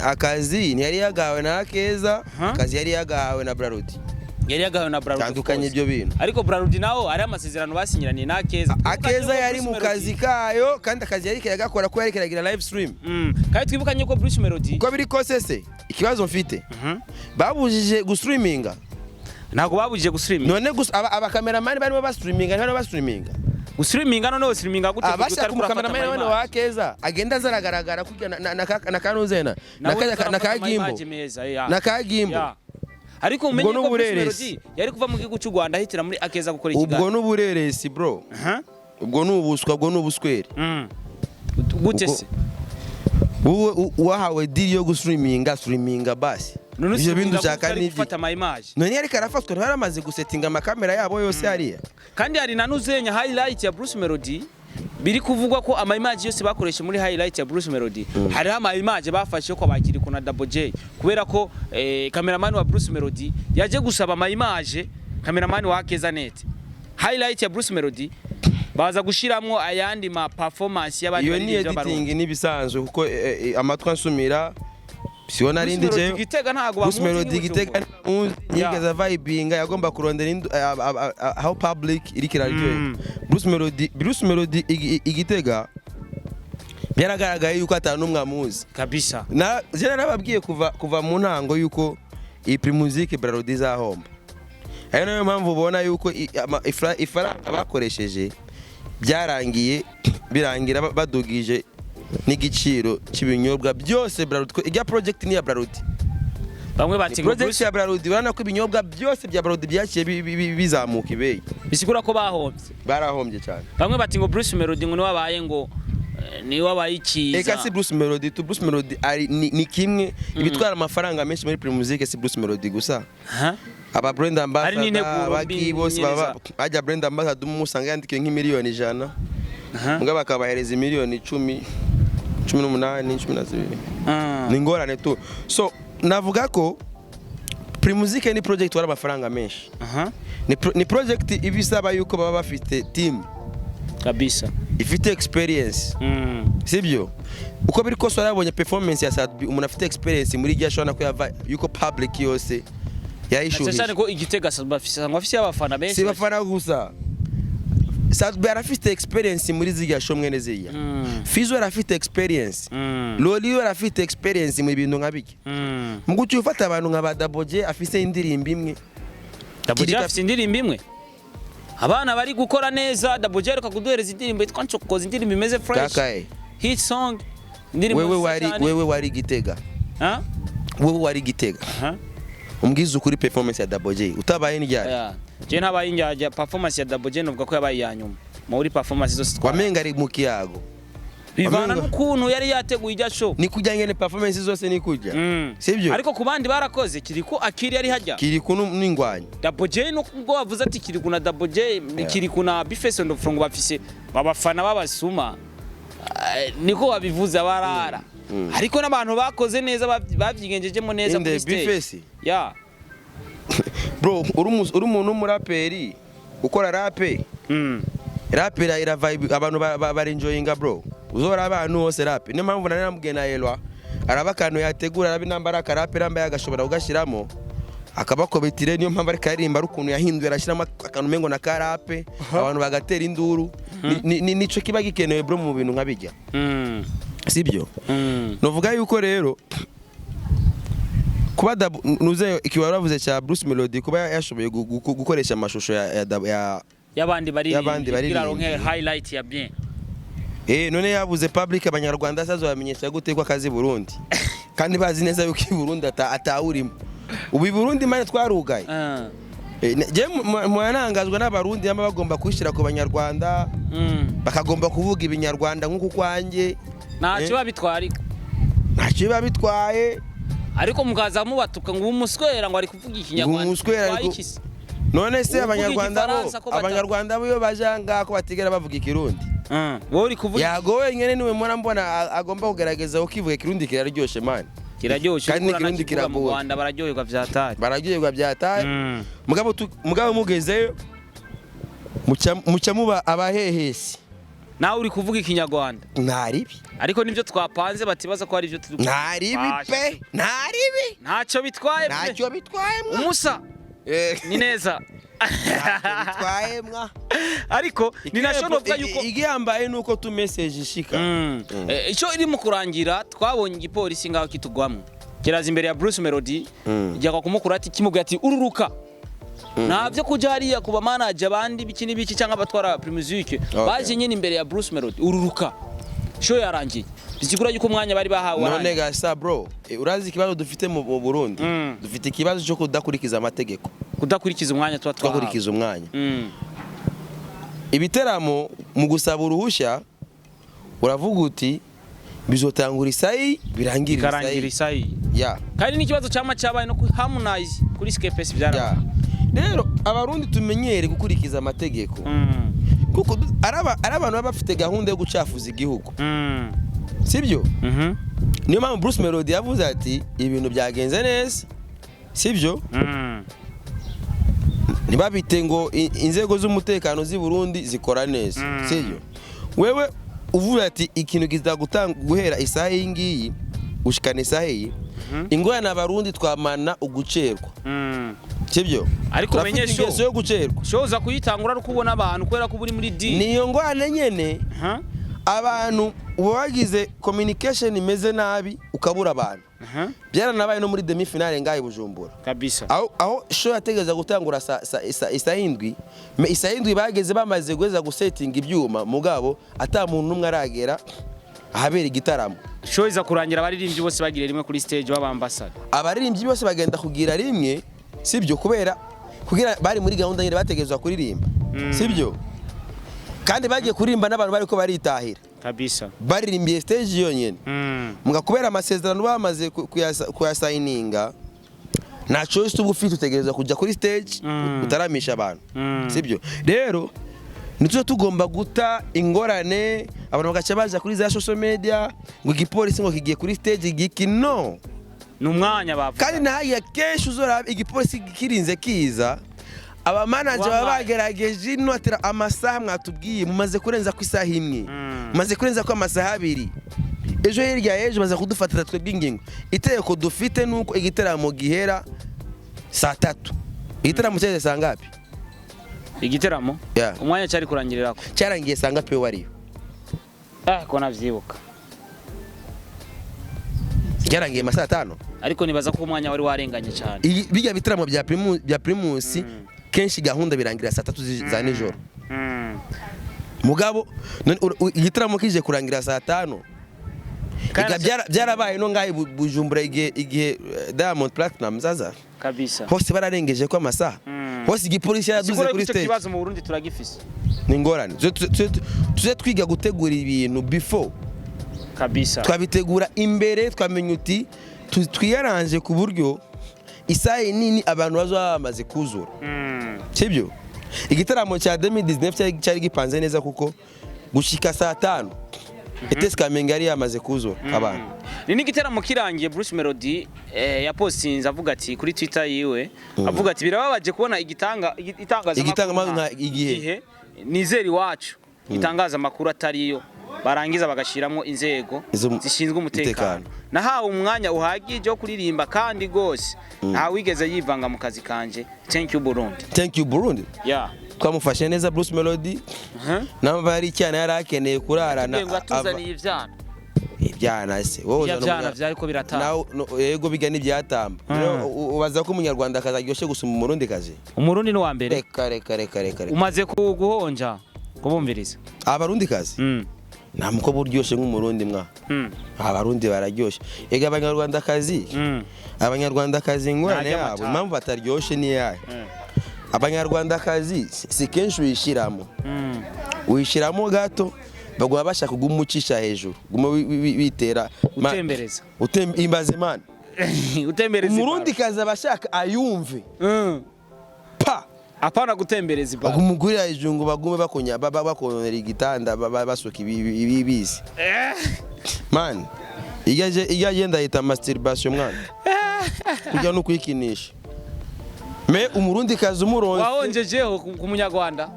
Speaker 1: Akazi ntiyari yagawe na Akeza, akazi yari yagawe na Melodie.
Speaker 2: yari yagahawe na Braludi
Speaker 1: tandukanye ibyo bintu
Speaker 2: ariko Braludi nawo ari amasezerano basinyiraniye na
Speaker 1: Akeza yari mu kazi kayo kandi akazi yari kayagakora ko yari kiragira live stream
Speaker 2: kandi twibukanye ko Bruce Melodie
Speaker 1: ko biri kose se ikibazo mfite babujije gustreaminga
Speaker 2: ntago babujije gustreaminga
Speaker 1: none aba cameraman barimo bastreaminga
Speaker 2: gustreaminga none streaminga gute
Speaker 1: abashaka mu cameraman wano wa Akeza agenda zaragaragara kujya na kanuzena na kagimbo
Speaker 2: ariko umenye ko Bruce Melodie yari kuva mu gihugu cy'u Rwanda ahitira muri Akeza gukora ikiganiro
Speaker 1: ubwo n'ubureresi bro ubwo n'ubuswa ubwo n'ubuswere
Speaker 2: gute se
Speaker 1: wahawe deal yo gustreaminga basi
Speaker 2: ibyo bintu ushaka ni gufata ama image
Speaker 1: none yari karafatwa ntaramaze gusettinga amakamera yabo yose hariya
Speaker 2: kandi hari nanuzenya highlight ya Bruce Melodie biri kuvugwa ko ama image yose bakoresha muri highlight ya Bruce Melodie hari ama image bafashe ko bakiri kuna Double J kubera ko cameraman wa Bruce Melodie yaje gusaba ama image cameraman wa Akeza net highlight ya Bruce Melodie baza gushiramwo ayandi ma performance y'abandi
Speaker 1: bari byo editing nibisanzwe kuko amatwa nsumira siona rindi je
Speaker 2: Gitega ntago
Speaker 1: Bruce Melodie Gitega yigeza vibinga yagomba kurondera how public iri kiraryo Bruce Melodie Igitega byaragaragaye yuko atanumwe amuzi
Speaker 2: kabisa
Speaker 1: na je narababwiye kuva mu ntango yuko iyi primusique Braludi zahomba ayo nayo mpamvu ubona yuko ifara abakoresheje byarangiye birangira badugije n'igiciro cy'ibinyobwa byose Braludi ijya project ni ya Braludi
Speaker 2: bamwe bati
Speaker 1: ngo project ya Braludi bana ko ibinyobwa byose bya Braludi byaciye bizamuka ibeyi
Speaker 2: bisigura ko
Speaker 1: barahombye cyane
Speaker 2: bamwe bati ngo Bruce Melodie ngo niwabaye ngo ni wabaye ikiza
Speaker 1: eka si Bruce Melodie ari ni kimwe ibitwara amafaranga menshi muri primusique si Bruce Melodie gusa aba brand ambassador baki bose bajya brand ambassador umusanga yandikiye nk'imiliyoni 100 mbwa bakabahereza miliyoni 10 18 12 ni ngorane tu so navuga ko primusique ni project wara amafaranga menshi ni project ibisaba yuko baba bafite team
Speaker 2: kabisa
Speaker 1: ifite experience sibyo uko biri kose warabonye performance ya Sat-B umuntu afite experience muri gihe ashobora ko yava yuko public yose yayishuhije
Speaker 2: cyane ko Igitega bafise abafana benshi
Speaker 1: si bafana gusa Sat-B arafite experience muri ziga show mwene ziya Fizo arafite experience Loli arafite experience mu bintu nkabiki mugucyo ufata abantu nka Double J afise indirimbo imwe
Speaker 2: Double J afise indirimbo imwe abana bari gukora neza Double J ariko kuduhereza indirimbo yitwa Nchokoza indirimbo imeze fresh hit song indirimbo
Speaker 1: wewe wari Gitega wewe wari Gitega umbwiza ukuri performance ya Double J utabaye n'ijya
Speaker 2: je nabaye njya performance ya Double J novuga ko yabaye yanyuma muri performance zose
Speaker 1: wamenga ari mu kiyago
Speaker 2: bivana n'ukuntu yari yateguye ijya show
Speaker 1: ni kujyanye ne performance zose ni kujya sibyo
Speaker 2: ariko kubandi barakoze kiriko akiri yari hajya
Speaker 1: kiriko n'ingwanya
Speaker 2: Double J no ngo wavuze ati kiriko na Double J kiriko na Bifeso ndo from bafise babafana babasuma niko wabivuze barara ariko n'abantu bakoze neza bavyigengejemo neza
Speaker 1: muri stage
Speaker 2: ya
Speaker 1: bro uri umuntu umuraperi ukora rape rapera ira vibe abantu bari enjoyinga bro uzora abantu hose rape niyo mpamvu naramubwiye na Elwa arabakano yategura arabinambara akarapera ambaye agashobora kugashiramo akabakobetire niyo mpamvu ari karirimba rukuntu yahinduye arashiramo akantu mengo na karape abantu bagatera induru nico kiba gikenewe bro mu bintu nkabijya sibyo novuga yuko rero kuba nuze ikiwa ravuze cha Bruce Melodie kuba yashoboye gukoresha amashusho
Speaker 2: yabandi bari ronke highlight ya bien
Speaker 1: none yabuze public abanyarwanda sazo bamenyesha gute ko akazi Burundi kandi bazi neza yuko i Burundi atawurimo ubu Burundi mane twarugaye je mwanangazwa n'abarundi yama bagomba kwishira ku banyarwanda bakagomba kuvuga ibinyarwanda nkuko kwanje ntacyo babitwaye
Speaker 2: ariko mukaza mubatuka ngo umuswera ngo ari kuvuga ikinyarwanda
Speaker 1: none se abanyarwanda bo bajanga ko batigera bavuga ikirundi
Speaker 2: wowe uri kuvuga
Speaker 1: yagowe nyene niwe mbona agomba kugerageza ukivuga kirundi kiraryoshe man
Speaker 2: kiraryoshe
Speaker 1: kandi kirundi kiragoye
Speaker 2: mu Rwanda
Speaker 1: bararyoherwa byatari mugabo mugezeyo muca muba abahehesi
Speaker 2: nawe uri kuvuga ikinyarwanda
Speaker 1: ntaribi
Speaker 2: ariko nivyo twapanze batibaza ko ari byo turi
Speaker 1: ntaribi pe ntaribi
Speaker 2: ntacyo bitwaye
Speaker 1: ntacyo bitwaye
Speaker 2: umusa ni neza
Speaker 1: twahemwa
Speaker 2: ariko ni nashonovuga yuko
Speaker 1: igiyambaye nuko tu message ishika
Speaker 2: ico iri mu kurangira twabonye igipolisi ngaho kitugwamwe kiraza imbere ya Bruce Melodie ijya kumukura ati kimubwira ati ururuka navyo kuja hariya kuba manager abandi bikini biki cyangwa abatwara Primusic baje nyine imbere ya Bruce Melodie ururuka show yarangiye bisigura yuko umwanya bari bahawe
Speaker 1: none gasa bro urazi ikibazo dufite mu Burundi dufite ikibazo cyo kudakurikiza amategeko
Speaker 2: kudakurikiza umwanya
Speaker 1: twakurikiza umwanya ibiteramo mu gusaba uruhushya uravuga uti bizotangura isayi birangira
Speaker 2: isayi
Speaker 1: ya
Speaker 2: kandi n'ikibazo cyama cyabaye no harmonize kuri Skepes byara
Speaker 1: rero abarundi tumenyere gukurikiza amategeko kuko arabantu baba bafite gahunda yo gucafuza igihugu sibyo niyo mpamvu Bruce Melodie yavuze ati ibintu byagenze neza sibyo ntibabite ngo inzego z'umutekano z'i Burundi zikora neza sibyo wewe uvuga ati ikintu kizagutanga guhera isaha y'ingiyi gushikana isaha iyi ingorane abarundi twamana ugucerwa sibyo
Speaker 2: ariko menye
Speaker 1: show yo gucerwa
Speaker 2: shoza kuyitangura ari kubona abantu kwera ko buri muri D
Speaker 1: niyo ngorane nyene abantu ubagize communication imeze nabi ukabura abantu byaranabaye no muri demi finale ngaye Bujumbura
Speaker 2: kabisa
Speaker 1: aho show yategeza gutangura isahindwi isahindwi bageze bamaze gweza gusetting ibyuma mugabo ata muntu numwe aragera ahabera igitaramo
Speaker 2: show iza kurangira abaririmbyi bose bagire rimwe kuri stage b'abambassador
Speaker 1: abaririmbyi bose bagenda kugira rimwe sibyo kugira bari muri gahunda nyine bategezwa kuririmba sibyo kandi bagiye kurimba n'abantu bariko baritahira
Speaker 2: kabisa
Speaker 1: baririmbiye stage yonyene mugakubera amasezerano bamaze kuyasigninga na choice ufite utegereza kujya kuri stage utaramisha abantu sibyo rero nitwe tugomba guta ingorane abantu bagaca baza kuri za social media ngo igipolisi ngo kigiye kuri stage gikino
Speaker 2: numwanya bavuga
Speaker 1: kandi nahaye kenshi uzora igipolisi kirinze kiza aba manager babagerageje inotera amasaha mwatubwiye mumaze kurenza ku isaha imwe mumaze kurenza ko amasaha abiri ejo hirya ejo baza kudufatira twebwe ingingo iteko dufite nuko igiteramo gihera saa 3 igiteramo cyeze sangapi
Speaker 2: igiteramo umwanya cyari kurangirirako
Speaker 1: cyarangiye sangapi wariyo
Speaker 2: ko navyibuka
Speaker 1: cyarangiye masaa 5
Speaker 2: ariko nibaza ko umwanya wari warenganye cyane
Speaker 1: bijya bitaramo bya Primus kenshi gahunda birangira saa 3 za nijoro mugabo igitaramo kije kurangira saa 5 byarabaye no ngaye Bujumbura igihe Diamond Platinum zaza
Speaker 2: kabisa
Speaker 1: hose bararengeje ko amasaha hose igipolisi yaduze kuri stage
Speaker 2: kibazo mu Burundi turagifise
Speaker 1: ni ngorane tuze twiga gutegura ibintu before
Speaker 2: kabisa
Speaker 1: twabitegura imbere twamenye uti twiyaranje ku buryo isaha nini abantu bazaba bamaze kuzura sibyo igitaramo cya 2019 cyari gipanze neza kuko gushika saa 5 eteska mengari yamaze kuzura abantu
Speaker 2: ni igitaramo kirangiye Bruce Melodie yapostinze avuga ati kuri Twitter yiwe avuga ati birababaje kubona igitangazamakuru
Speaker 1: igihe
Speaker 2: nizeri wacu itangaza makuru atariyo barangiza bagashiramo inzego zishinzwe umutekano nahawe umwanya uhagije wo kuririmba kandi gose nta wigeze yivanga mu kazi kanje thank you Burundi twamufashe neza Bruce Melodie namba ari cyane yarakeneye kurarana atuzaniye
Speaker 1: ibyana se wowe
Speaker 2: ibyana byariko biratamba
Speaker 1: yego biga n'ibyatamba ubaza ko umunyarwanda akazaryoshe gusuma umurundi kazi
Speaker 2: umurundi no wa mbere
Speaker 1: reka
Speaker 2: umaze guhonja kubumviriza
Speaker 1: abarundi kazi namuko buryoshe nk'umurundi mwa abarundi bararyoshe ega abanyarwanda kazi ngwane yabo impamvu bataryoshe ni yahe abanyarwanda kazi si kenshi wishiramo gato bagwa bashaka kugumucisha hejuru gumo bitera
Speaker 2: utembereza
Speaker 1: imbaze man
Speaker 2: utembereza
Speaker 1: umurundi kazi abashaka ayumve pa
Speaker 2: apana gutembereza ibara
Speaker 1: umuguri ayijungu bagume bakonera igitanda basuka ibibizi man igaje ndahita masturbation mwana kujya no kwikinisha me umurundi kazi umuronse
Speaker 2: wahonjejeho ku munyarwanda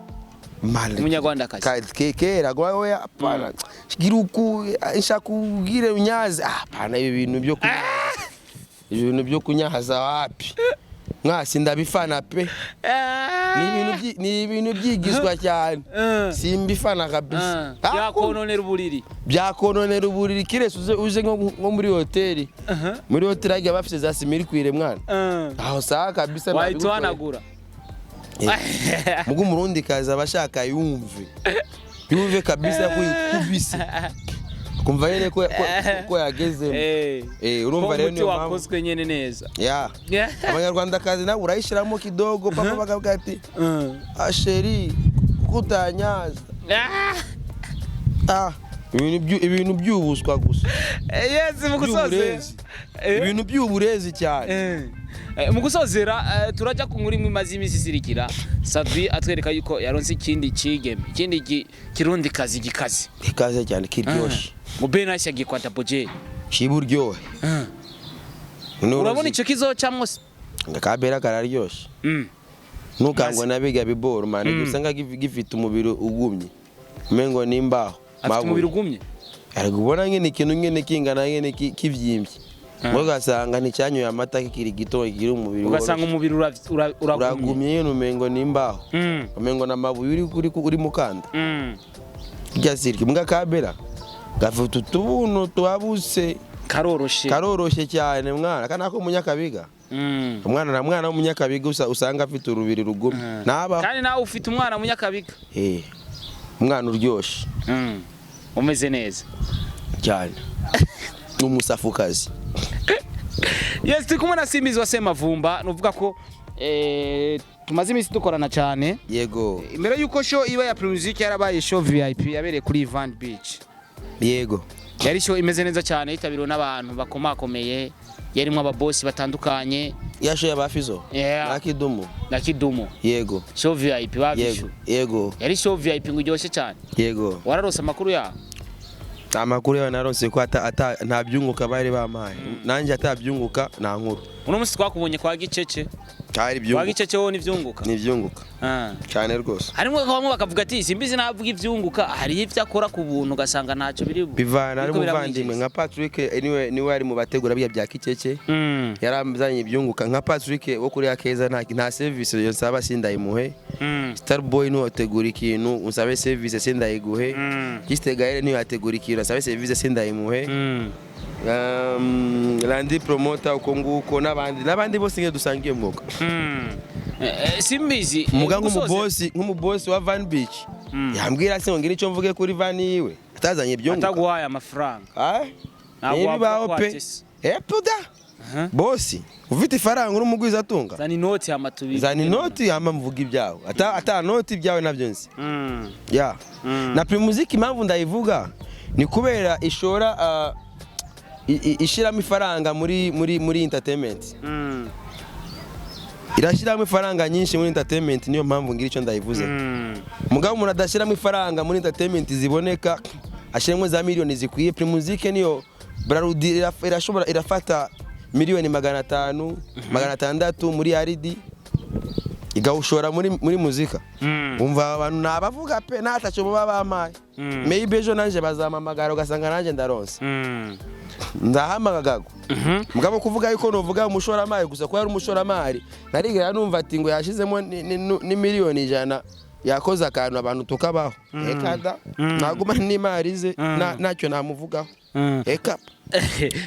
Speaker 2: umunyarwanda
Speaker 1: kazi kera gwawe apana giruku nshakugire unyaze apana ibintu byo kunyaza wapi mwasi ndabifana pe ni ibintu byigizwa cyane simbifana kabisa byakononera uburiri kirese uje nko muri hoteli muri hoteli ajya bafite za simiri kwire mwana aho saa kabisa
Speaker 2: wahitwanagura
Speaker 1: mugu murundi kaza abashaka yumve kabisa kuyikubise kumva yene ko yagezemo urumva rero niyo mpamvu
Speaker 2: wakozwe nyene neza
Speaker 1: abanyarwanda kazi nabo urayishiramo kidogo papa bakavuga ati asheri kutanyaza ibintu byubuswa gusa
Speaker 2: yes mugusozera
Speaker 1: ibintu by'uburezi cyane
Speaker 2: mugusozera turajya ku nkuru imwe imaze imisi sirikira Sat-B atwereka yuko yaronse ikindi kigeme ikindi kirundi kazi
Speaker 1: ikaze cyane kiryoshye
Speaker 2: ngo benasi yagiye kwa Daboje
Speaker 1: shiburyohe
Speaker 2: urabona icyo kizocamwo
Speaker 1: ngakabera kararyoshye nukangwa nabiga biboro mane usanga gifite umubiri ugumye mengo nimbaho
Speaker 2: afite umubiri ugumye
Speaker 1: ari kubona nyene ikintu nyene kingana nyene kivyimbye mugasanga nticyanyoye amata kikiri gito kiri umubiri
Speaker 2: ugasanga umubiri
Speaker 1: uragumye numengo nimbaho umengo namabuye uri mukanda ryasirike mugakabera gafite utubuntu twabuse karoroshe cyane mwana kana ko umunyakabiga umwana w'umunyakabiga usanga afite urubiri rugumye naba
Speaker 2: kandi nawe ufite umwana w'umunyakabiga
Speaker 1: umwana uryoshe
Speaker 2: umeze neza
Speaker 1: cyane n'umusafukazi
Speaker 2: yes tikumwe na Simbizi wa Semavumba nuvuga ko tumaze imisi dukorana cyane
Speaker 1: yego
Speaker 2: imbere yuko show iba ya Music yarabaye show VIP yabereye kuri Van Beach
Speaker 1: yego
Speaker 2: yari show imeze neza cyane yitabiriwe n'abantu bakomakomeye yarimo ababosi batandukanye
Speaker 1: yasho yabafizo nakidumu yego
Speaker 2: show VIP babisho
Speaker 1: yego
Speaker 2: yari show VIP ngo iryoshye cyane
Speaker 1: yego
Speaker 2: wararose amakuru ya
Speaker 1: amakuru yawe narose ko nta byunguka bari bamaye nanjye atabyunguka nta nkuru
Speaker 2: uno munsi twakubonye kwa Gicece
Speaker 1: hari byunguka
Speaker 2: kwa Gicece wo
Speaker 1: nivyunguka cyane rwose
Speaker 2: harimo bamwe bakavuga ati Simbizi navuga ivyunguka hari ivyo akora ku buntu gasanga ntacyo biri
Speaker 1: bivana ari muvandimwe nka Patrick niwe ari mu bategura bya Gicece yaramzanye ibyunguka nka Patrick wo kuri Akeza nta service yo nsaba sindayimuhe Starboy no ategura ikintu unsabe service sindayiguhe Kistegaire niyo ategura ikintu asabe service sindayimuhe Landi promoter uko nguko nabandi bose nge dusangiye mwuka
Speaker 2: Simbizi
Speaker 1: muga nk'umubosi wa Van Beach yambwira se ngira icyo mvuge kuri Van yiwe atazanye byunguka
Speaker 2: ataguhaye amafaranga
Speaker 1: nibibaho pe puda bosi ufite ifaranga uri umugwiza atunga zani noti hama mvuga ibyawe ata noti ibyawe nabyo nzi na Music impamvu ndayivuga ni kubera ishora ishiramo ifaranga muri entertainment irashiramo ifaranga nyinshi muri entertainment niyo mpamvu ngira icyo ndayivuze mugabo umuntu adashiramo ifaranga muri entertainment ziboneka ashiremo za miliyoni zikwiye Music niyo Brarudi irafata miliyoni 500 600 muri aridi igawushora muri muzika umva abantu nabavuga pe natacho baba bamaye maybe ejo nanje bazamamagara ugasanga nanje ndaronse ndahamagaga mugabo kuvuga yuko novuga umushoramari gusa ko yari umushoramari narigera numva ati ngo yashizemo ni miliyoni 100 yakoze akantu abantu tukabaho ekada naguma n'imarize nacyo namuvugaho eka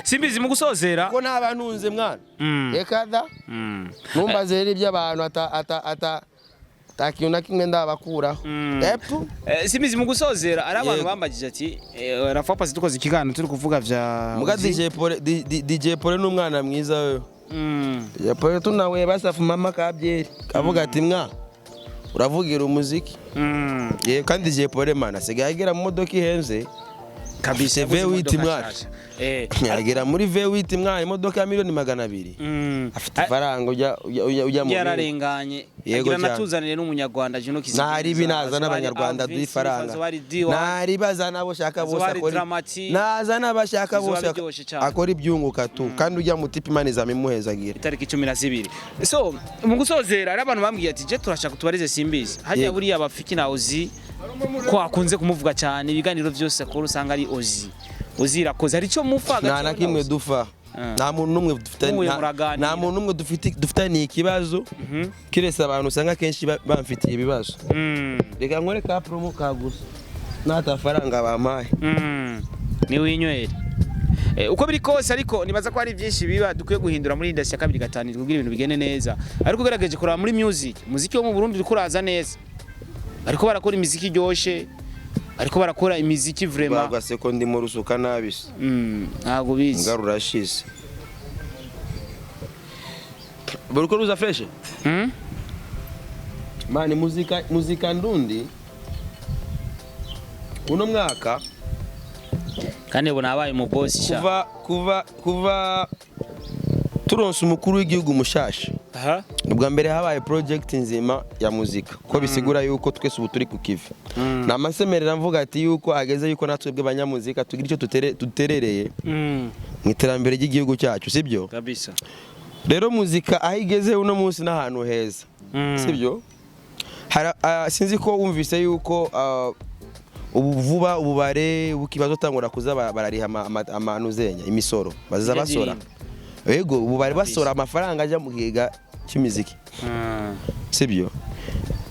Speaker 2: Simbizi mu gusozera
Speaker 1: ko nabantunze mwana ekada numbaze rero by'abantu atakiuna kimwe ndabakuraho
Speaker 2: Simbizi mu gusozera ari abantu bambagije ati rafapa dukoze ikiganiro turi kuvuga vya
Speaker 1: muga DJ Pole n'umwana mwiza we Pole tunawe basafu mama kabyeri kavuga ati mwa uravugira umuziki kandi DJ Pole mana sigaye agera mu modoka ihenze kabise V8 mwana agera muri V8 mwana imodoka ya miliyoni 200 afite ifaranga ujya mu
Speaker 2: yararenganye agira natuzanire n'umunyarwanda jino kisi
Speaker 1: nari binaza n'abanyarwanda dufaranga nari bazana abo shaka bose akora naza n'abashaka bose akora ibyunguka tu kandi ujya mu tipi mani zamimuhezagira
Speaker 2: itariki 12 so mu gusozera ari abantu bambwiye ati je turashaka tubarize Simbizi hajya buriya abafiki na Ozi ko akunze kumuvuga cyane ibiganiro byose akora usanga ari Ozi irakoze ari cyo mufaga
Speaker 1: nta nakimwe dufa nta muntu numwe dufitanye ikibazo kirese abantu usanga kenshi bamfitiye ibibazo reka nkore ka promo kagusa n'atafaranga bamaye
Speaker 2: ni winywere uko biri kose ariko nibaza ko hari byinshi biba dukwiye guhindura muri industry ya 2-5 kugira ibintu bigende neza ariko ugerageje kuraba muri muziki wo mu Burundi uri kuraza neza ariko barakora imiziki ryoshe ariko barakora imiziki vraiment
Speaker 1: bagase ko ndi mu rusuka nabise
Speaker 2: ntago bizi
Speaker 1: ngarura shize Baruko ruza fresh mani muzika ndundi uno mwaka
Speaker 2: kandi ubona abaye mu boss sha
Speaker 1: kuva turonse umukuru w'igihugu mushasha ubwa mbere habaye project nzima ya muzika ko bisigura yuko twese ubu turi ku kivi namasemerera mvuga ati yuko ageze yuko natwebwe abanyamuzika tugira icyo tuterereye mu iterambere ry'igihugu cyacu sibyo
Speaker 2: kabisa
Speaker 1: rero muzika aho igeze uno munsi n'ahantu heza sibyo sinzi ko wumvise yuko ubuvuba ububare ukibazo tangura kuza barariha amanuzenya imisoro bazaza basora yego ububare basora amafaranga ajya mu giga cy'imiziki sibyo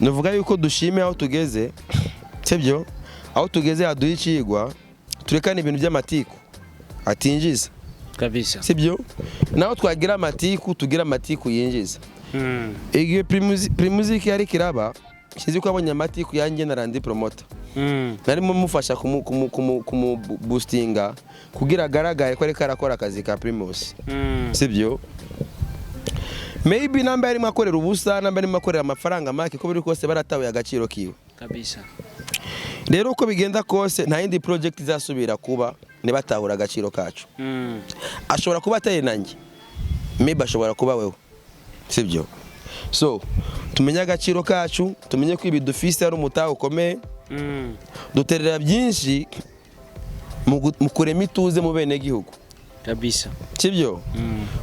Speaker 1: nuvuga yuko dushime aho tugeze sibyo aho tugeze haduha icigwa turekana ibintu by'amatiku atinjiza
Speaker 2: kabisa
Speaker 1: sibyo naho twagira amatiku tugira amatiku yinjiza igihe primuziki yari kiraba shizi ko abonye amatiku yanjye na randi promoter narimo mufasha boostinga kugira agaragare ko ari karakora akazi ka Primus sibyo maybe namba yarimo akorera ubusa namba yarimo akorera amafaranga make ko biri kose baratawe agaciro kiwe
Speaker 2: kabisa
Speaker 1: rero uko bigenda kose nta yindi project izasubira kuba nibatahura agaciro kacu ashobora kuba atari nanjye maybe ashobora kuba wewe sibyo so tumenye agaciro kacu tumenye ko ibidufise ari umutaho ukomeye duterera byinshi mu kurema ituze mu bene gihugu
Speaker 2: kabisa
Speaker 1: sibyo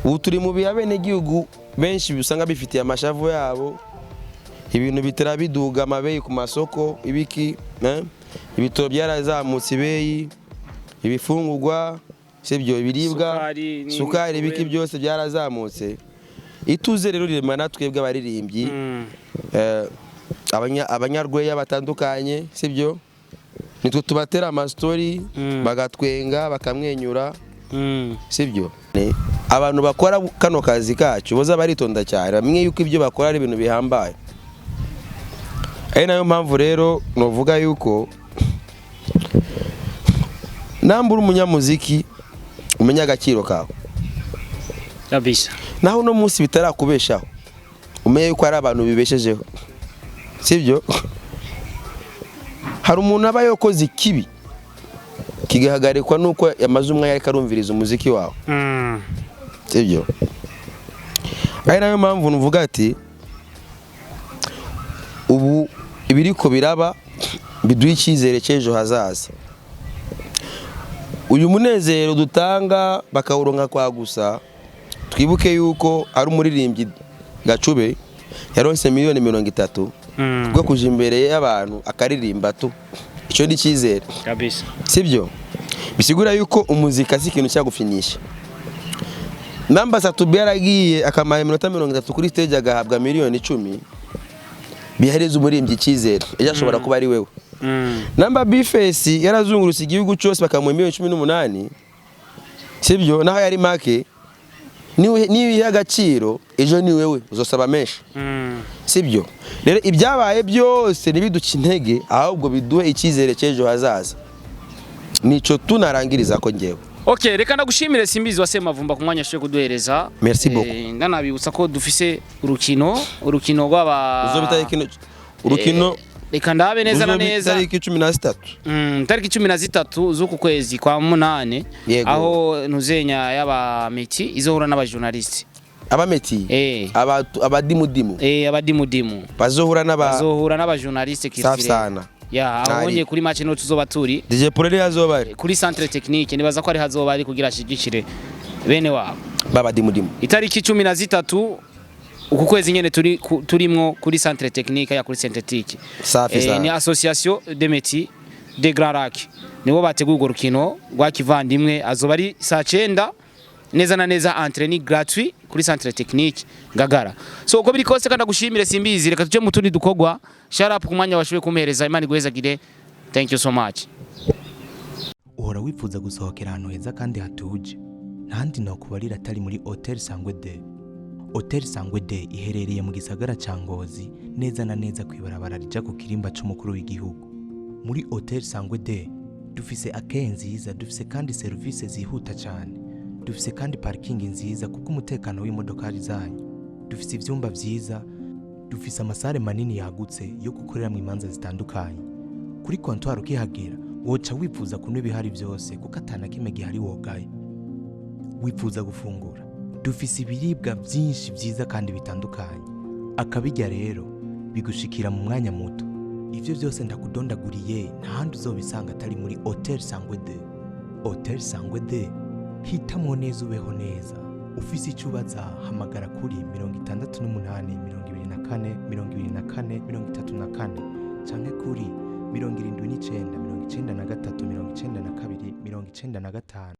Speaker 1: ubu turi mu biya bene gihugu benshi usanga bifitiye amashavu yabo ibintu bitera biduga amabeyi ku masoko ibiki ibitoro byarazamutse ibeyi ibifungurwa sibyo ibiribwa sukari ibiki byose byarazamutse ituze rero rirema natwebwe abaririmbyi abanyarweya batandukanye sibyo nitwe tubatera amastori bagatwenga bakamwenyura sibyo abantu bakora kano kazi kacu boza baritonda cyane bamwe yuko ibyo bakora ari ibintu bihambaye ari nayo mpamvu rero novuga yuko nambura umunyamuziki umenya agaciro kawe
Speaker 2: kabisa
Speaker 1: naho no munsi bitarakubeshaho umenye yuko ari abantu bibeshejeho sibyo hari umuntu aba yokoze ikibi kigahagarikwa nuko yamaze umwanya ariko arumviriza umuziki wawe sibyo ari nayo mpamvu nuvuga ati ubu ibiriko biraba biduha icyizere cy'ejo hazaza uyu munezero dutanga bakawuronka kwa gusa twibuke yuko ari umuririmbyi Gacube yaronse miliyoni 30 bwo kuja imbere y'abantu akaririmba tu icyo ndi cyizere
Speaker 2: kabisa
Speaker 1: sibyo bisigura yuko umuzika si ikintu cyagufinisha namba Sat-B yaragiye akamara 30 kuri stage agahabwa miliyoni 10 bihereza umuririmbyi cyizere ejo ashobora kuba ari wewe namba Bface yarazungurutse igihugu cyose bakamuha miliyoni 18 sibyo naho yari make niwe agaciro ejo ni wewe uzosaba menshi sibyo rero ibyabaye byose nibiduca intege ahubwo biduhe icyizere cy'ejo hazaza nico tunarangiriza ko ngewe
Speaker 2: okay reka ndagushimire Simbizi wase mavumba ku mwanya shwe kuduhereza
Speaker 1: merci beaucoup
Speaker 2: ndanabibutsa ko dufise urukino rw'aba
Speaker 1: uzobitaye kino urukino
Speaker 2: reka ndabe neza na neza
Speaker 1: tariki 13
Speaker 2: tariki 13 z'uku kwezi kwa 8 aho ntuzenya y'abameti izohura n'abajournaliste
Speaker 1: abameti abadimudimu bazohura
Speaker 2: n'abajournaliste
Speaker 1: kirifire sana
Speaker 2: ya abonye kuri match no tuzoba turi
Speaker 1: DJ Polele yazobari
Speaker 2: kuri centre technique nibaza ko ari hazobari kugira ashigikire bene wabo
Speaker 1: babadimudimu
Speaker 2: itariki 13 uku kwezi nyene turimwo kuri centre technique ya kuri synthetique ni association de métiers de Grand Lac nibo bateguye urwo rukino rwa kivandimwe azoba ari saa 9 neza na neza entraînement gratuit kuri centre technique Ngagara. So uko biri kose kandi gushimire Simbizi, reka tuje mu tundi dukogwa. Shout out ku mwanya washoboye kumpereza, Imana igwezagire. Thank you so much.
Speaker 3: Uhora wifuza gusohokera ahantu heza kandi hatuje, ntandi no kubarira atari muri Hotel.Sat-B. Hotel.Sat-B iherereye mu gisagara ca Ngozi, neza na neza kwibarabara rija ku kirimba c'umukuru w'igihugu. Muri Hotel.Sat-B dufise akeye nziza, dufise kandi service zihuta cyane, dufise kandi parking nziza kuko umutekano w'imodokari zanyu, dufise ivyumba vyiza, dufise amasare manini yagutse yo gukorera mu imanza zitandukanye. Kuri comptoir ukihagera woca wifuza kunywa ibihari byose kuko atana kimwe gihari wogaye. Wifuza gufungura, dufise ibiribwa byinshi byiza kandi bitandukanye, akabijya rero bigushikira mu mwanya muto. Ivyo byose ndakudondaguriye ntahandi uzobisanga atari muri Hotel.Sat-B. Hotel.Sat-B hitamo neza ubeho neza. Ufise icubaza hamagara kuri 68 24 24 34 canke kuri 79 93 92 95.